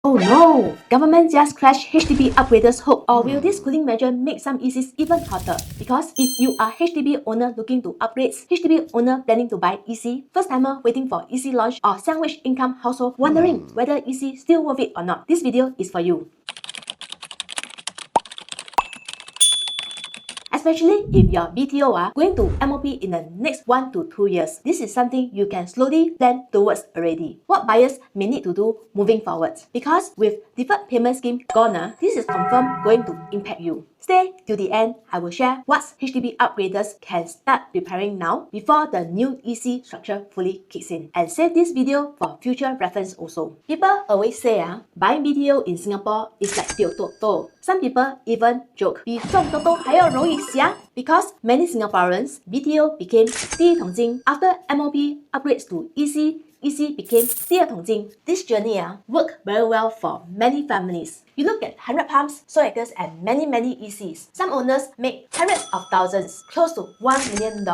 Oh no! Government just crashed HDB upgraders' hope, or will this cooling measure make some ECs even hotter? Because if you are HDB owner looking to upgrade, HDB owner planning to buy EC, first-timer waiting for EC launch, or sandwich income household wondering whether EC still worth it or not, this video is for you. Especially if your BTO are going to MOP in the next 1 to 2 years. This is something you can slowly plan towards already. What buyers may need to do moving forward. Because with Deferred Payment Scheme gone, this is confirmed going to impact you. Stay till the end, I will share what HDB upgraders can start preparing now before the new EC structure fully kicks in. And save this video for future reference also. People always say buying BTO in Singapore is like 丢 Toto. Some people even joke, 比中 Toto 还要容易 because many Singaporeans, BTO became 第一桶金 after MOP upgrades to EC became 第二桶金. This journey worked very well for many families. You look at 100 pumps, solar acres, and many ECs. Some owners make hundreds of thousands, close to $1 million.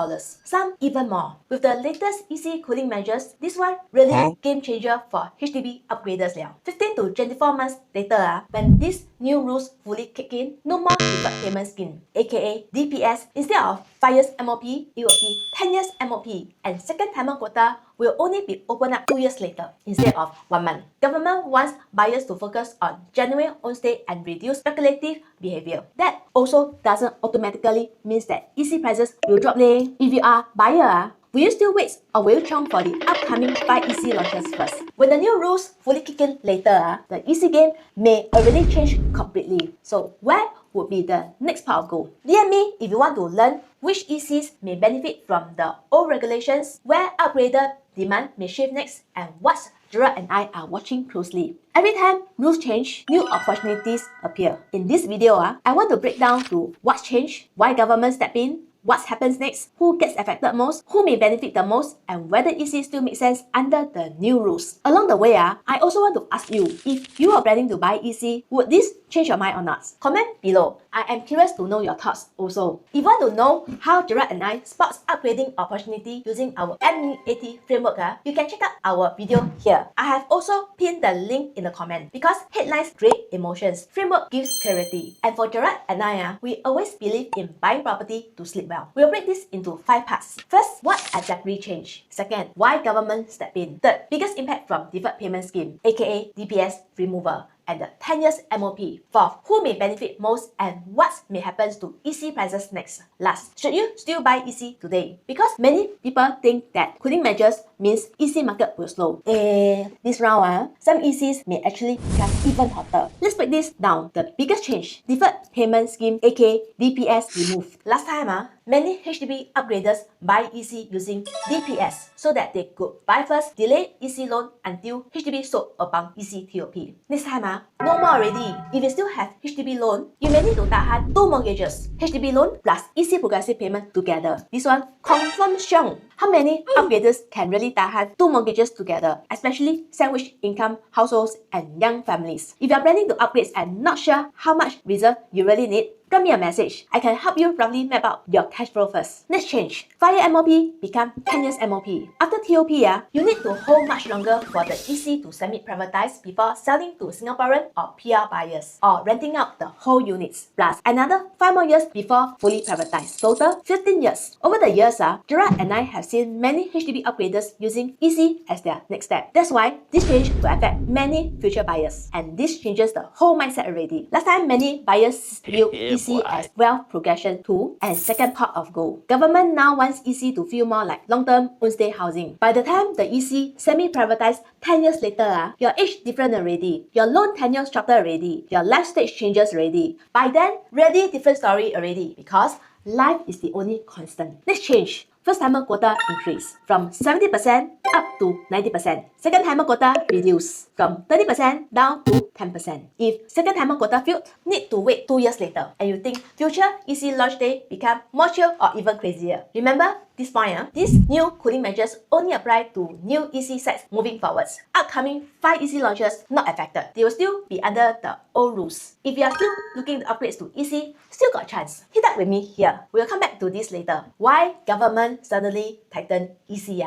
Some even more. With the latest EC cooling measures, this one really game changer for HDB upgraders. 15 to 24 months later, when these new rules fully kick in, no more deferred payment scheme, aka DPS. Instead of 5 years MOP, it will be 10 years MOP, and second timer quota will only be opened up 2 years later instead of 1 month. Government wants buyers to focus on genuine own stay and reduce speculative behavior. That also doesn't automatically mean that EC prices will drop. If you are buyer, will you still wait or will you chunk for the upcoming 5 EC launches first? When the new rules fully kick in later, the EC game may already change completely. So where would be the next part of goal? DM me if you want to learn which ECs may benefit from the old regulations, where upgrader demand may shift next, and what Gerard and I are watching closely. Every time rules change, new opportunities appear. In this video, I want to break down to what's changed, why government step in, what happens next, who gets affected most, who may benefit the most, and whether EC still makes sense under the new rules. Along the way, I also want to ask you, if you are planning to buy EC, would this change your mind or not? Comment below. I am curious to know your thoughts also. If you want to know how Gerard and I spot upgrading opportunity using our MEAT framework, you can check out our video here. I have also pinned the link in the comment because headlines create emotions, framework gives clarity. And for Gerard and I, we always believe in buying property to sleep well. We'll break this into 5 parts. First, what exactly changed? Second, why government step in? Third, biggest impact from deferred payment scheme, aka DPS removal, and the 10 years MOP. Fourth, who may benefit most and what may happen to EC prices next. Last, should you still buy EC today? Because many people think that cooling measures means EC market will slow. This round, some ECs may actually become even hotter. Let's break this down. The biggest change, deferred payment scheme, aka DPS removed. Last time, many HDB upgraders buy EC using DPS so that they could buy first, delay EC loan until HDB sold upon EC TOP. This time, no more already. If you still have HDB loan, you may need to tahan 2 mortgages, HDB loan plus EC progressive payment together. This one confirm strong. How many upgraders can really tahan 2 mortgages together, especially sandwich income households and young families? If you are planning to upgrade and not sure how much reserve you really need, drop me a message. I can help you roughly map out your cash flow first. Next change, 5-year MOP become 10 years MOP. After TOP, you need to hold much longer for the EC to semi-privatize before selling to Singaporean or PR buyers or renting out the whole units. Plus another 5 more years before fully privatized. Total 15 years. Over the years, Gerard and I have seen many HDB upgraders using EC as their next step. That's why this change will affect many future buyers. And this changes the whole mindset already. Last time, many buyers viewed EC as wealth progression tool and second pot of gold. Government now wants EC to feel more like long-term own-stay housing. By the time the EC semi-privatized 10 years later, your age different already, your loan tenure structure already, your life stage changes already. By then, really different story already because life is the only constant. Next change, first-timer quota increase from 70% up to 90%. Second-timer quota reduced from 30% down to 10%. If second-timer quota failed, need to wait 2 years later. And you think future EC launch day become more chill or even crazier. Remember this point, these new cooling measures only apply to new EC sets moving forwards. Upcoming 5 EC launches not affected. They will still be under the old rules. If you are still looking to upgrade to EC, still got a chance. Hit up with me here. We'll come back to this later. Why government government suddenly tightened EC.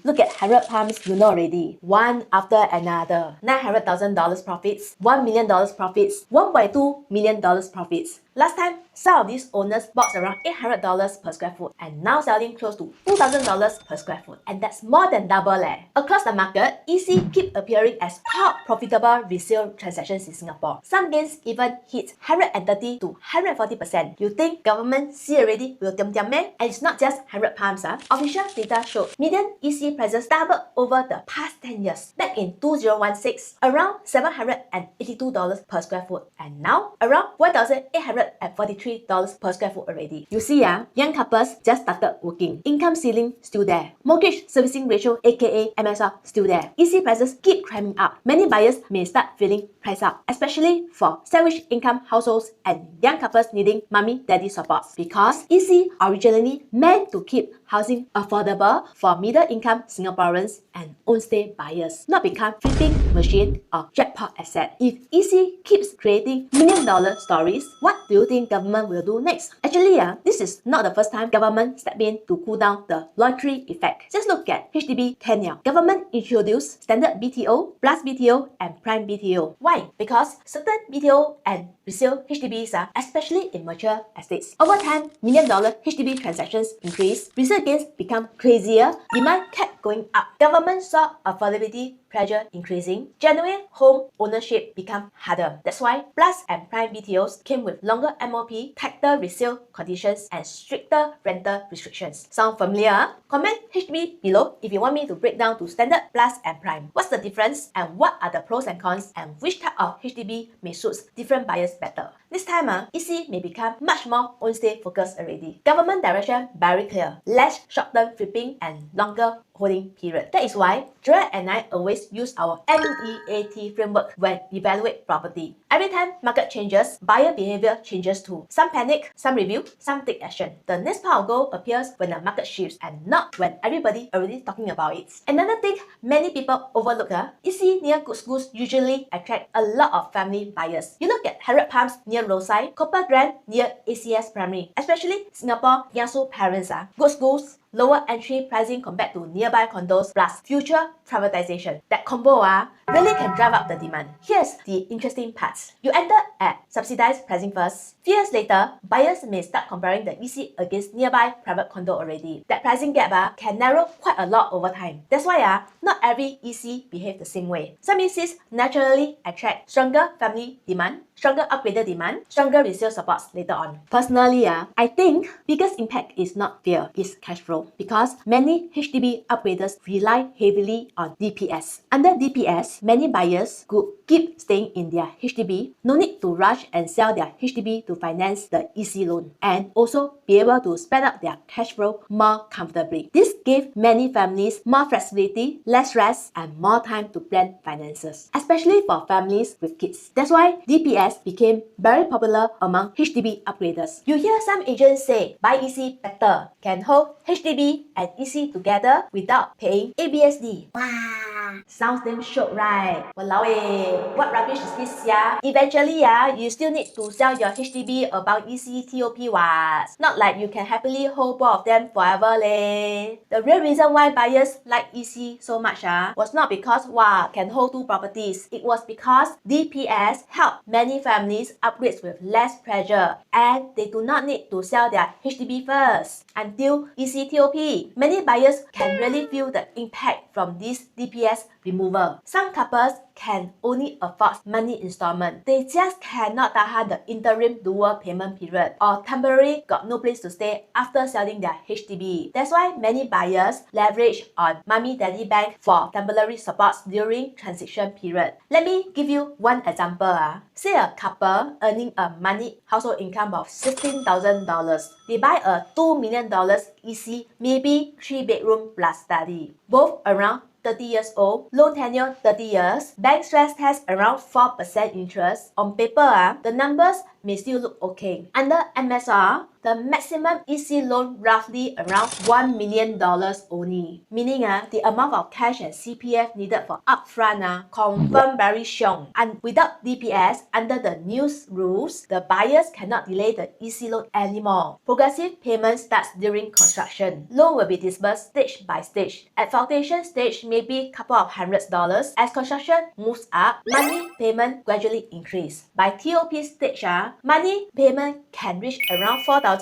Look at 100 pumps, you know already. One after another. $900,000 profits, $1 million profits, $1.2 million profits. Last time, some of these owners bought around $800 per square foot and now selling close to $2,000 per square foot. And that's more than double. Across the market, EC keep appearing as top profitable resale transactions in Singapore. Some gains even hit 130 to 140%. You think government see already will tiam meh? And it's not just 100 pumps. Official data showed median EC prices doubled over the past 10 years. Back in 2016, around $782 per square foot. And now, around $1,843 per square foot already. You see, young couples just started working. Income ceiling still there. Mortgage servicing ratio, aka MSR, still there. EC prices keep climbing up. Many buyers may start feeling price up, especially for sandwich income households and young couples needing mommy-daddy supports. Because EC originally meant to keep housing affordable for middle-income Singaporeans and own-stay buyers, not become flipping machine or jackpot asset. If EC keeps creating million-dollar stories, what do you think government will do next? Actually, this is not the first time government step in to cool down the lottery effect. Just look at HDB tenure. Government introduced standard BTO, plus BTO, and prime BTO. Why? Because certain BTO and resale HDBs especially in mature estates. Over time, million-dollar HDB transactions increase, resale gains become crazier, demand kept going up. Government saw affordability pressure increasing, genuine home ownership become harder. That's why plus and prime BTOs came with longer MOP, tighter resale conditions, and stricter rental restrictions. Sound familiar? Comment HDB below if you want me to break down to standard, plus, and prime. What's the difference and what are the pros and cons and which type of HDB may suit different buyers better? This time, EC may become much more own-stay focused already. Government direction very clear. Less short-term flipping and longer holding period. That is why Jiat and I always use our MEAT framework when evaluate property. Every time market changes, buyer behavior changes too. Some panic, some review, some take action. The next pot of gold appears when the market shifts and not when everybody already talking about it. Another thing many people overlook, EC near good schools usually attract a lot of family buyers. You look at 100 Palms near Rosyth, Copper Grand near ACS Primary, especially Singapore Kiasu parents. Good schools, lower entry pricing compared to nearby condos plus future privatization. That combo really can drive up the demand. Here's the interesting parts. You enter at subsidized pricing first. Few years later, buyers may start comparing the EC against nearby private condo already. That pricing gap can narrow quite a lot over time. That's why not every EC behave the same way. Some ECs naturally attract stronger family demand, stronger upgrader demand, stronger resale supports later on. Personally, I think biggest impact is not fear, it's cash flow. Because many HDB upgraders rely heavily on DPS. Under DPS, many buyers could keep staying in their HDB, no need to rush and sell their HDB to finance the EC loan, and also be able to spread out their cash flow more comfortably. This gave many families more flexibility, less stress, and more time to plan finances, especially for families with kids. That's why DPS became very popular among HDB upgraders. You hear some agents say, buy EC better, can hold HDB and EC together without paying ABSD. Wow, sounds damn shock, right? Walao what rubbish is this, Eventually, you still need to sell your HDB about EC TOP what? Not like you can happily hold both of them forever leh. The real reason why buyers like EC so much was not because can hold two properties. It was because DPS helped many families upgrade with less pressure and they do not need to sell their HDB first until EC TOP. Many buyers can really feel the impact from this DPS removal. Some couples can only afford monthly installment. They just cannot tahan the interim dual payment period or temporarily got no place to stay after selling their HDB. That's why many buyers leverage on mommy-daddy bank for temporary supports during transition period. Let me give you one example. Say a couple earning a monthly household income of $16,000. They buy a $2 million EC, maybe 3-bedroom plus study. Both around 30 years old, loan tenure 30 years, bank stress test around 4% interest. On paper, the numbers may still look okay. Under MSR, the maximum EC loan roughly around $1 million only. Meaning the amount of cash and CPF needed for upfront confirm very strong. And without DPS, under the new rules, the buyers cannot delay the EC loan anymore. Progressive payment starts during construction. Loan will be disbursed stage by stage. At foundation stage, maybe couple of $100s. As construction moves up, money payment gradually increase. By TOP stage, money payment can reach around $4,000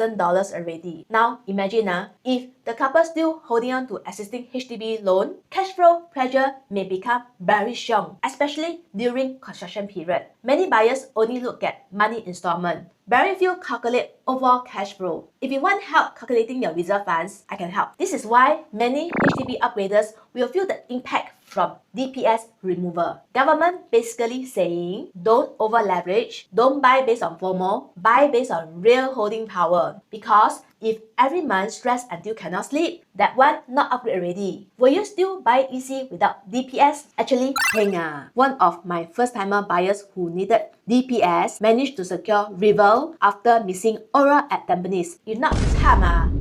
already. Now imagine if the couple still holding on to existing HDB loan, cash flow pressure may become very strong, especially during construction period. Many buyers only look at money installment. Very few calculate overall cash flow. If you want help calculating your reserve funds, I can help. This is why many HDB upgraders will feel the impact from DPS removal. Government basically saying don't over leverage, don't buy based on FOMO, buy based on real holding power. Because if every month stress until cannot sleep, that one not upgrade already. Will you still buy EC without DPS? Actually, Heng, one of my first timer buyers who needed DPS managed to secure Rival after missing Aura at Tampines. If not,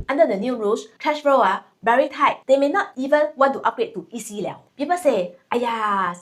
under the new rules, cash flow very tight. They may not even want to upgrade to EC liao. People say,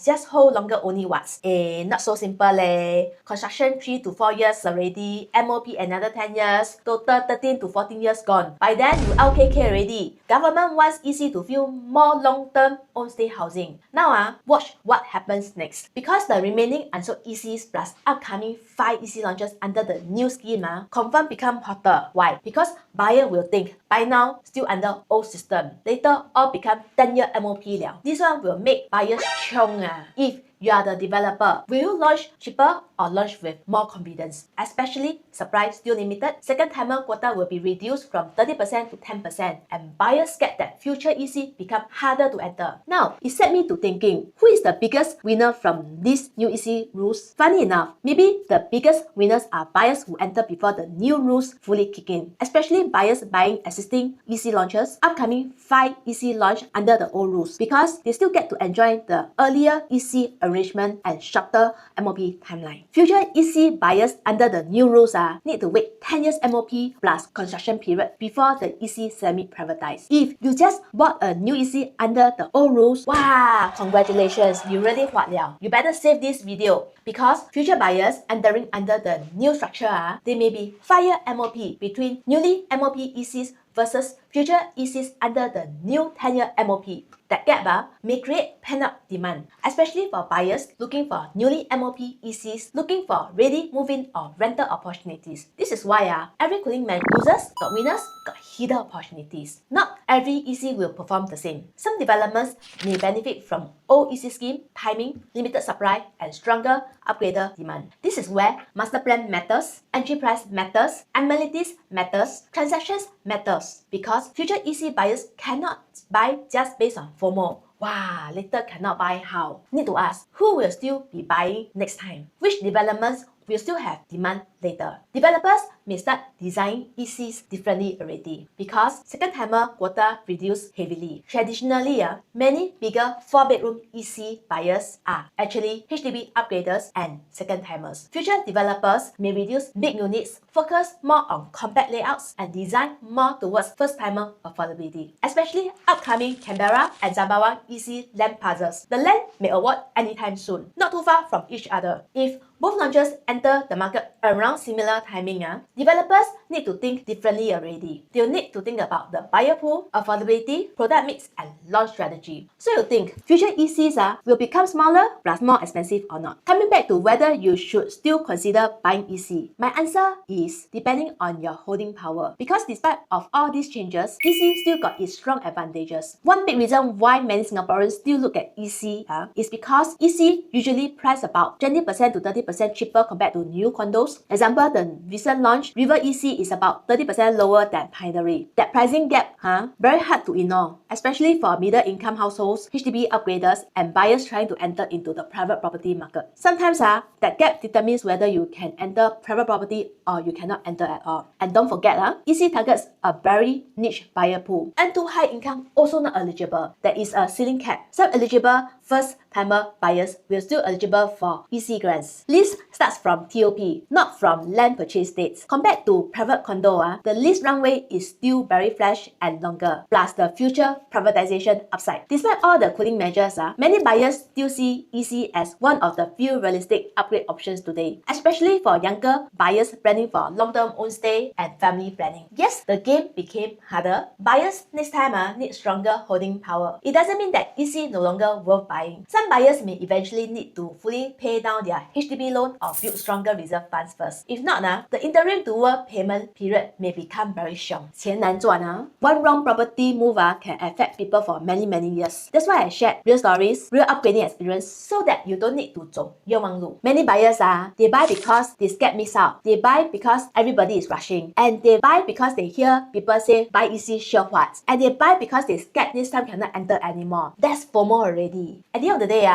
just hold longer only what? Not so simple leh. Construction 3 to 4 years already, MOP another 10 years, total 13 to 14 years gone. By then, you LKK already. Government wants EC to feel more long-term on-stay housing. Now, watch what happens next. Because the remaining unsold ECs plus upcoming 5 EC launches under the new scheme confirm become hotter. Why? Because buyer will think, by now, still under old system. Later, all become 10-year MOP liao. This one will make buyers chong. If you are the developer, will you launch cheaper or launch with more confidence? Especially supply still limited, second timer quota will be reduced from 30% to 10%, and buyers scared that future EC become harder to enter. Now, it set me to thinking, who is the biggest winner from these new EC rules? Funny enough, maybe the biggest winners are buyers who enter before the new rules fully kick in, especially buyers buying existing EC launches, upcoming 5 EC launch under the old rules, because they still get to enjoy the earlier EC arrangement and shorter MOP timeline. Future EC buyers under the new rules need to wait 10 years MOP plus construction period before the EC semi-privatized. If you just bought a new EC under the old rules, wow, congratulations, you really huat liao. You better save this video because future buyers entering under the new structure, they may be 5-year MOP between newly MOP ECs versus future ECs under the new 10-year MOP. That gap may create pent-up demand, especially for buyers looking for newly MOP ECs, looking for ready move-in or rental opportunities. This is why every cooling man losers got winners, got hidden opportunities. Not every EC will perform the same. Some developments may benefit from old EC scheme, timing, limited supply, and stronger upgrader demand. This is where master plan matters, entry price matters, amenities matters, transactions matters, because future EC buyers cannot buy just based on FOMO. Wow, later cannot buy how? Need to ask, who will still be buying next time? Which developments will still have demand later? Developers may start designing ECs differently already because second timer quota reduced heavily. Traditionally, many bigger 4-bedroom EC buyers are actually HDB upgraders and second timers. Future developers may reduce big units, focus more on compact layouts, and design more towards first timer affordability. Especially upcoming Canberra and Sembawang EC land puzzles. The land may award anytime soon, not too far from each other. If both launches enter the market around similar timing, developers need to think differently already. They'll need to think about the buyer pool, affordability, product mix, and launch strategy. So you think future ECs will become smaller plus more expensive or not? Coming back to whether you should still consider buying EC, my answer is depending on your holding power. Because despite of all these changes, EC still got its strong advantages. One big reason why many Singaporeans still look at EC is because EC usually price about 20% to 30% cheaper compared to new condos. Example, the recent launch, River EC is about 30% lower than Pioneer. That pricing gap, very hard to ignore, especially for middle income households, HDB upgraders, and buyers trying to enter into the private property market. Sometimes that gap determines whether you can enter private property or you cannot enter at all. And don't forget, EC targets a very niche buyer pool. And too high income also not eligible. There is a ceiling cap. Some eligible first-timer buyers will still eligible for EC grants. Lease starts from TOP, not from land purchase dates. Compared to private condo, the lease runway is still very fresh and longer, plus the future privatization upside. Despite all the cooling measures, many buyers still see EC as one of the few realistic upgrade options today, especially for younger buyers planning for long-term own stay and family planning. Yes, the game became harder. Buyers next time need stronger holding power. It doesn't mean that EC no longer worth buying. Some buyers may eventually need to fully pay down their HDB loan or build stronger reserve funds first. If not, the interim dual payment period may become very short. 钱难赚啊. One wrong property move can affect people for many years. That's why I shared real stories, real upgrading experience, so that you don't need to 走冤枉路. Many buyers they buy because they scared miss out. They buy because everybody is rushing. And they buy because they hear people say buy easy sure what. And they buy because they scared this time cannot enter anymore. That's FOMO already. At the end of the day,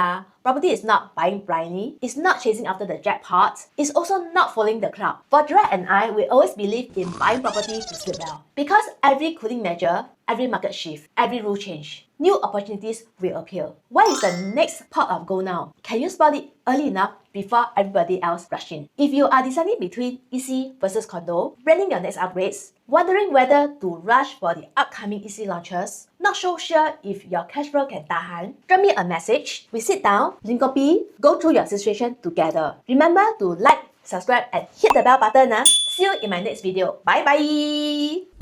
property is not buying blindly, it's not chasing after the jackpot, it's also not following the crowd. For Jiat and I, we always believe in buying property to sleep well. Because every cooling measure, every market shift, every rule change, new opportunities will appear. What is the next pot of gold now? Can you spot it early enough before everybody else rush in? If you are deciding between EC versus condo, planning your next upgrades, wondering whether to rush for the upcoming EC launches, not so sure if your cash flow can tahan, drop me a message. We sit down, drink coffee, go through your situation together. Remember to like, subscribe, and hit the bell button. See you in my next video. Bye bye!